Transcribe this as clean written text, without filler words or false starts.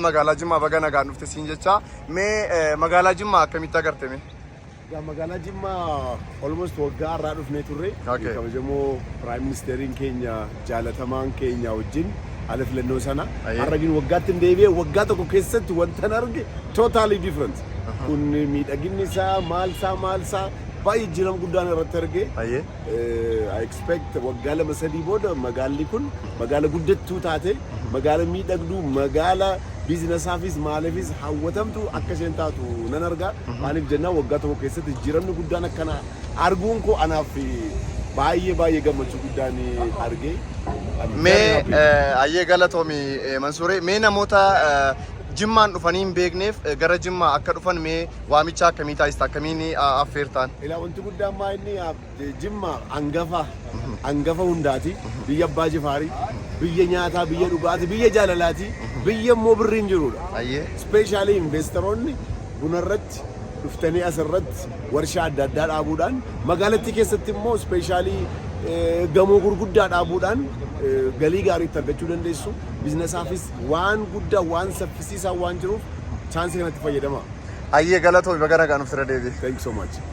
Magaalaa Jimmaa baga nagaan dhufte siin jecha mee magaalaa Jimmaa akkamitti agartame? Magaalaa Jimmaa almost waggaa irraa dhufnee turre. Kabajamoo Prime Ministeriin keenya jaalatamaan keenya wajjin ala filannoo sana har'a gin waggaatti hin deebi'e waggaa tokko keessatti wanta arge totally different. Kun miidhaginni isaa maalsaa baay'ee jijjiirama guddaan irratti arge. I expect waggaa lama sadii booda magaalli kun magaala guddattuu taate magaala miidhagduu magaala biizinasafis maaliifis hawwatamtu akka isheen taatu nan arga. Maaliif jennaan waggaa tokko keessatti jijjiiramni guddaan akkana arguun koo anaaf baay'ee gammachuu guddaan arge. Mee ayyee galatoomi Mansuuree mee namoota Jimmaan dhufanii hin beekneef gara Jimmaa akka dhufan mee waamicha akkamii taasista akkamiin affeertaan? Ilaa wanti guddaan maa inni Jimmaa hangafa hundaati biyya Abbaa Jifaarii biyya nyaataa biyya dhugaatii biyya jaalalaati biyya immoo birriin jirudha. Speeshaalii investoroonni bunarratti dhuftanii asirratti warshaa adda addaa dhaabuudhaan magaalattii keessatti immoo speeshaalii gamoo gurguddaa dhaabuudhaan galii gaarii argachuu dandeessu. Biizinasaafis waan guddaa waan saffisiisaa waan jiruuf chaansii kanatti fayyadama. Ayyee galatoomi baga nagaan dhufte deebi. Thank you so much.